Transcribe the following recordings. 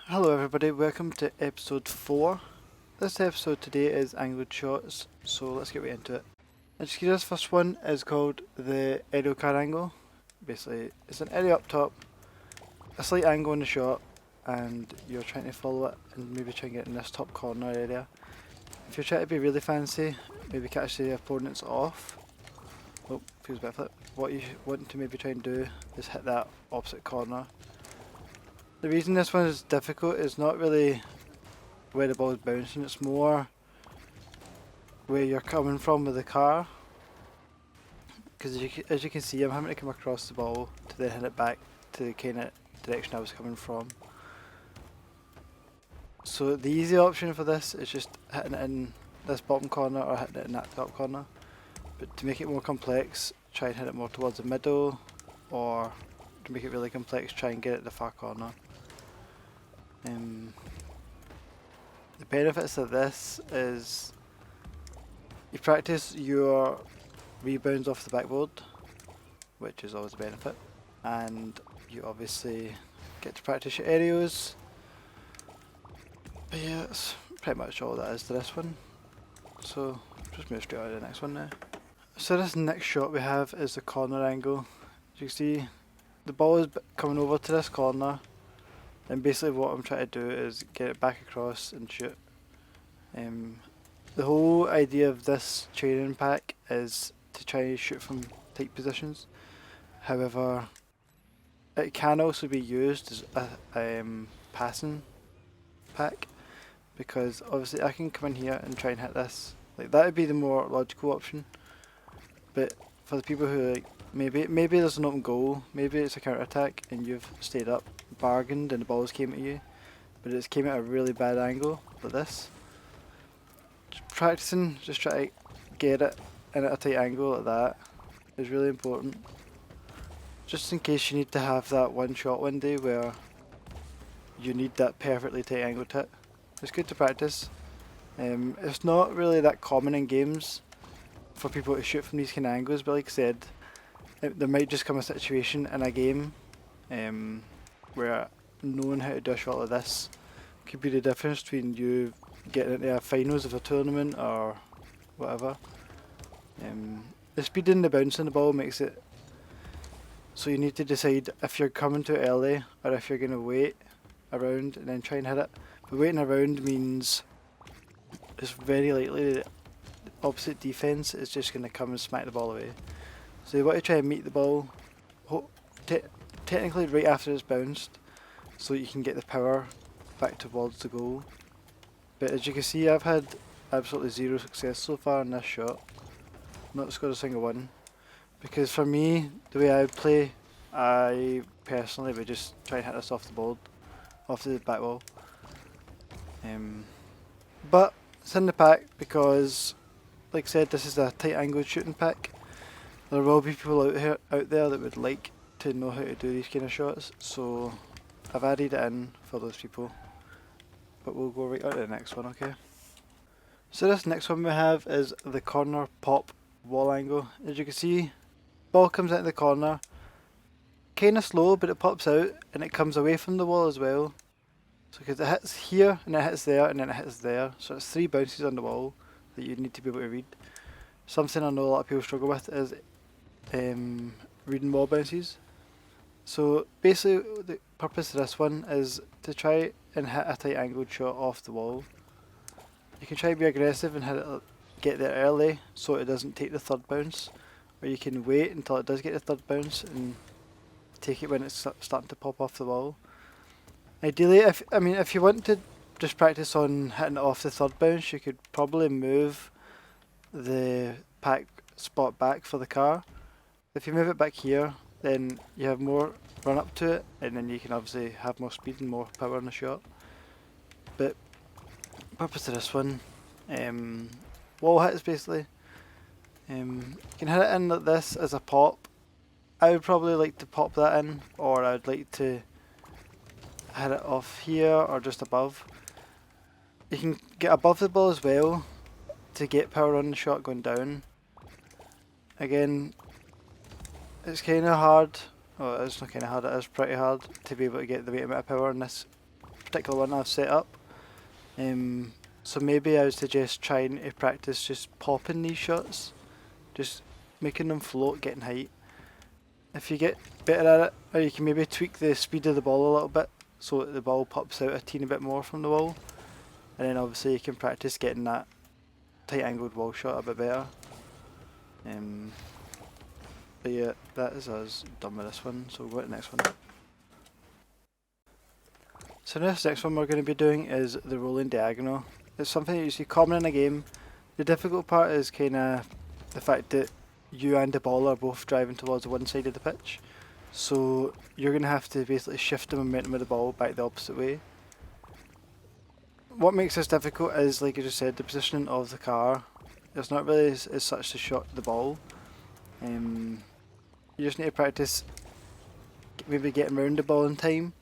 Hello everybody, welcome to episode 4. This episode today is angled shots, so let's get right into it. As you see, this first one is called the aerial car angle. Basically, it's an area up top, a slight angle in the shot, and you're trying to follow it and maybe try and get in this top corner area. If you're trying to be really fancy, maybe catch the opponents off. Oh, feels a bit flip. What you want to maybe try and do is hit that opposite corner. The reason this one is difficult is not really where the ball is bouncing, it's more where you're coming from with the car. Because as you can see, I'm having to come across the ball to then hit it back to the kind of direction I was coming from. So the easy option for this is just hitting it in this bottom corner or hitting it in that top corner. But to make it more complex, try and hit it more towards the middle, or to make it really complex, try and get it at the far corner. The benefits of this is you practice your rebounds off the backboard, which is always a benefit, and you obviously get to practice your aerials. But yeah, that's pretty much all that is to this one. So just move straight on to the next one now. So this next shot we have is the corner angle. As you can see, the ball is coming over to this corner, and basically what I'm trying to do is get it back across and shoot. The whole idea of this training pack is to try and shoot from tight positions. However, it can also be used as a passing pack, because obviously I can come in here and try and hit this. Like, that would be the more logical option. But for the people who maybe there's an open goal, maybe it's a counter attack and you've stayed up, bargained, and the balls came at you, but it's came at a really bad angle like this. Just practicing, just try to get it in at a tight angle like that is really important. Just in case you need to have that one shot one day where you need that perfectly tight angled hit. It's good to practice. It's not really that common in games for people to shoot from these kind of angles, but like I said, there might just come a situation in a game where knowing how to do a shot like this could be the difference between you getting into a finals of a tournament or whatever. The speed and the bounce in the ball makes it so you need to decide if you're coming too early or if you're going to wait around and then try and hit it. But waiting around means it's very likely that the opposite defence is just going to come and smack the ball away. So you want to try and meet the ball technically right after it's bounced, so you can get the power back towards the goal. But as you can see, I've had absolutely zero success so far in this shot. Not scored a single one. Because for me, the way I would play, I personally would just try and hit this off the board, off the back wall. But it's in the pack because, like I said, this is a tight angled shooting pack. There will be people out there that would like to know how to do these kind of shots, so I've added it in for those people. But we'll go right on to the next one, okay? So this next one we have is the corner pop wall angle. As you can see, ball comes into the corner, kind of slow, but it pops out and it comes away from the wall as well. So because it hits here and it hits there and then it hits there, so it's 3 bounces on the wall that you need to be able to read. Something I know a lot of people struggle with is reading wall bounces. So basically the purpose of this one is to try and hit a tight angled shot off the wall. You can try to be aggressive and hit it, get there early so it doesn't take the third bounce, or you can wait until it does get the third bounce and take it when it's starting to pop off the wall. Ideally, if you want to just practice on hitting it off the third bounce, you could probably move the pack spot back for the car. If you move it back here, then you have more run up to it, and then you can obviously have more speed and more power in the shot. But the purpose of this one, wall hits basically. You can hit it in like this as a pop. I would probably like to pop that in, or I'd like to hit it off here or just above. You can get above the ball as well to get power on the shot going down. Again, it's kind of hard, well it's not kind of hard, it is pretty hard to be able to get the right amount of power in this particular one I've set up. So maybe I would suggest trying to practice just popping these shots, just making them float, getting height. If you get better at it, or you can maybe tweak the speed of the ball a little bit so that the ball pops out a teeny bit more from the wall, and then obviously you can practice getting that tight angled wall shot a bit better. But yeah, that is us done with this one, so we'll go to the next one. So this next one we're going to be doing is the rolling diagonal. It's something that you see common in a game. The difficult part is kind of the fact that you and the ball are both driving towards one side of the pitch. So you're going to have to basically shift the momentum of the ball back the opposite way. What makes this difficult is, like I just said, the positioning of the car. It's not really as such to shot the ball. You just need to practice maybe getting around the ball in time,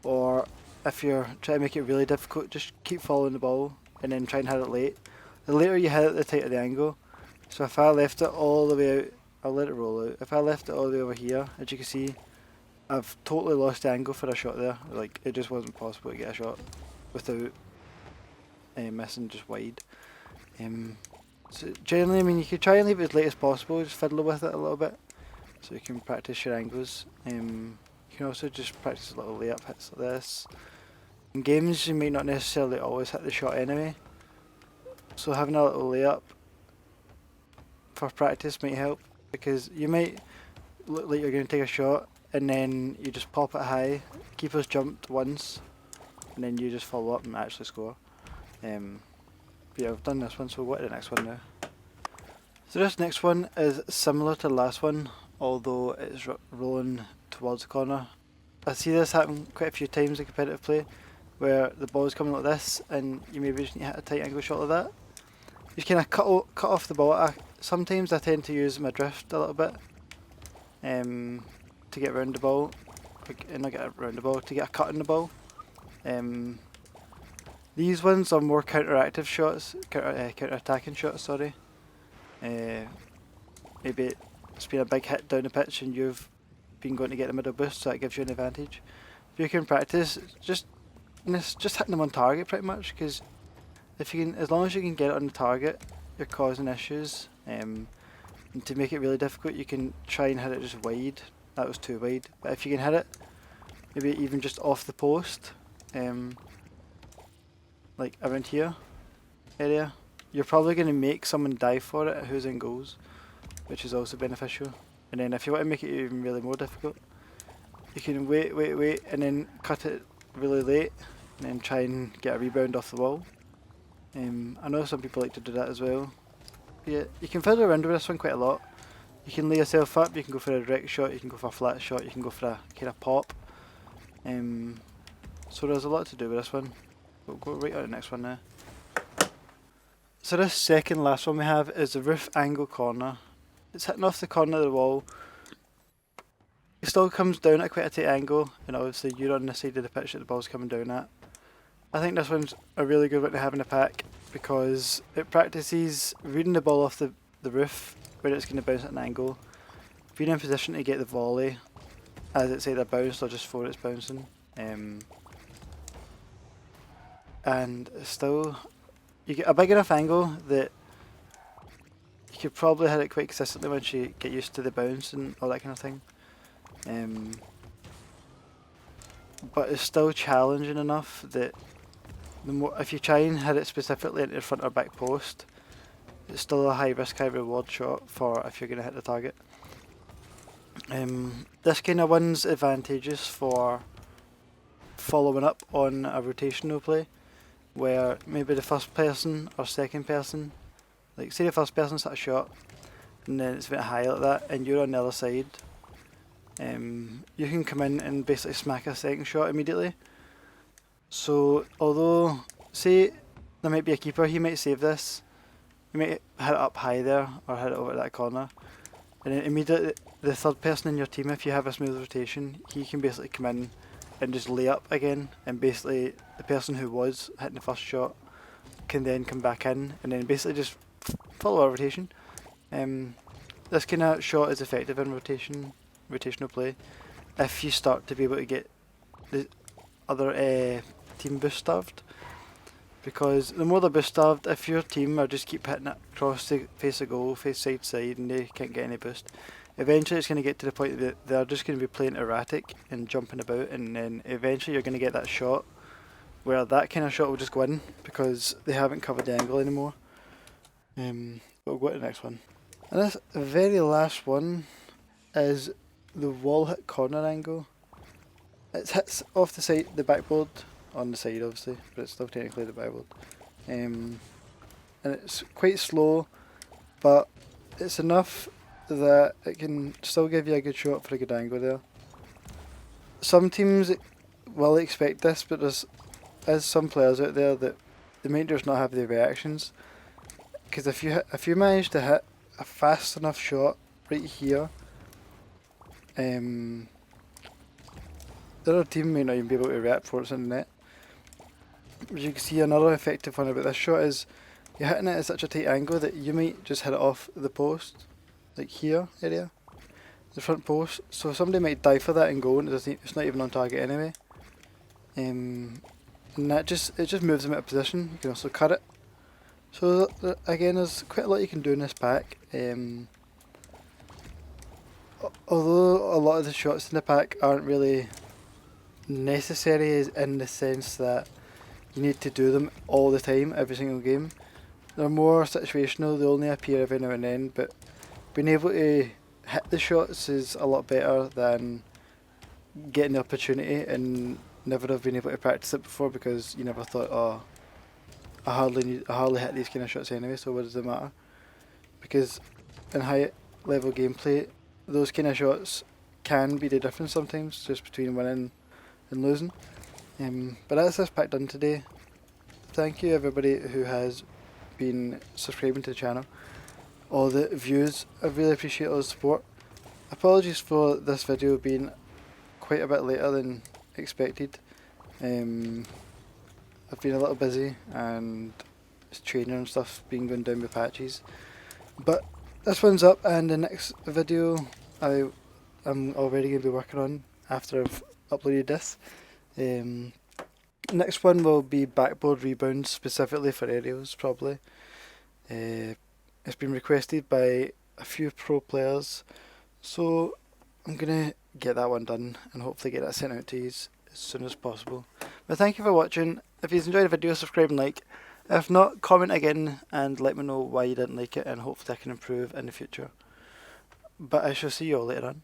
or if you're trying to make it really difficult, just keep following the ball and then try and hit it late. The later you hit it, the tighter the angle. So if I left it all the way out, I'll let it roll out. If I left it all the way over here, as you can see, I've totally lost the angle for a shot there. Like, it just wasn't possible to get a shot without missing just wide. So generally, I mean, you could try and leave it as late as possible, just fiddle with it a little bit, so you can practice your angles. You can also just practice little layup hits like this. In games, you might not necessarily always hit the shot anyway, so having a little layup for practice might help, because you might look like you're going to take a shot and then you just pop it high, keeper's jumped once, and then you just follow up and actually score. But yeah, I've done this one, so we'll go to the next one now. So this next one is similar to the last one, although it's rolling towards the corner. I see this happen quite a few times in competitive play, where the ball is coming like this and you maybe just need to hit a tight angle shot like that. You just kind of cut off the ball. Sometimes I tend to use my drift a little bit to get around the ball, not get around the ball, to get a cut in the ball. These ones are more counteractive shots, counter-attacking shots, sorry. Maybe it's been a big hit down the pitch and you've been going to get the middle boost, so that gives you an advantage. If you can practice, just hitting them on target pretty much, because if you can, as long as you can get it on the target, you're causing issues. And to make it really difficult, you can try and hit it just wide. That was too wide, but if you can hit it, maybe even just off the post, like around here area, you're probably going to make someone dive for it who's in goals, which is also beneficial. And then if you want to make it even really more difficult, you can wait, and then cut it really late, and then try and get a rebound off the wall. I know some people like to do that as well. Yeah, you can fiddle around with this one quite a lot. You can lay yourself up, you can go for a direct shot, you can go for a flat shot, you can go for a kind of pop. So there's a lot to do with this one. We'll go right on to the next one now. So this second last one we have is the roof angle corner. It's hitting off the corner of the wall. It still comes down at quite a tight angle, and obviously you're on the side of the pitch that the ball's coming down at. I think this one's a really good one to have in a pack, because it practices reading the ball off the roof where it's going to bounce at an angle, being in position to get the volley as it's either bounced or just before it's bouncing. And still, you get a big enough angle that you could probably hit it quite consistently once you get used to the bounce and all that kind of thing. But it's still challenging enough that if you try and hit it specifically into the front or back post, it's still a high risk, high reward shot for if you're going to hit the target. This kind of one's advantageous for following up on a rotational play, where maybe the first person or second person, like say the first person's hit a shot and then it's a bit high like that and you're on the other side, you can come in and basically smack a second shot immediately. So although, say there might be a keeper, he might save this, he might hit it up high there or hit it over that corner, and then immediately the third person in your team, if you have a smooth rotation, he can basically come in and just lay up again, and basically the person who was hitting the first shot can then come back in and then basically just follow a rotation. This kind of shot is effective in rotational play if you start to be able to get the other team boost starved. Because the more they're boost starved, if your team are just keep hitting it across the face of goal, face side to side, and they can't get any boost, eventually it's going to get to the point that they're just going to be playing erratic and jumping about, and then eventually you're going to get that shot where that kind of shot will just go in because they haven't covered the angle anymore. We'll go to the next one. And this very last one is the wall hit corner angle. It hits off the side, the backboard, on the side obviously, but it's still technically the backboard. And it's quite slow, but it's enough that it can still give you a good shot for a good angle there. Some teams will expect this, but there's some players out there that they might just not have the reactions. Because if you manage to hit a fast enough shot right here, the other team may not even be able to react before it's in the net. As you can see, another effective one about this shot is you're hitting it at such a tight angle that you might just hit it off the post, like here area, the front post. So somebody might dive for that and go, and it's not even on target anyway. And it just moves them out of position. You can also cut it. So again, there's quite a lot you can do in this pack. Although a lot of the shots in the pack aren't really necessary in the sense that you need to do them all the time, every single game. They're more situational, they only appear every now and then, but being able to hit the shots is a lot better than getting the opportunity and never have been able to practice it before because you never thought, oh, I hardly hit these kind of shots anyway, so what does it matter? Because in high level gameplay, those kind of shots can be the difference sometimes, just between winning and losing. But that's this pack done today. Thank you everybody who has been subscribing to the channel. All the views, I really appreciate all the support. Apologies for this video being quite a bit later than expected. I've been a little busy and training and stuff been going down with patches. But this one's up, and the next video I'm already going to be working on after I've uploaded this. Next one will be backboard rebounds specifically for aerials probably. It's been requested by a few pro players, so I'm going to get that one done and hopefully get that sent out to you as soon as possible. But thank you for watching. If you enjoyed the video, subscribe and like. If not, comment again and let me know why you didn't like it, and hopefully I can improve in the future. But I shall see you all later on.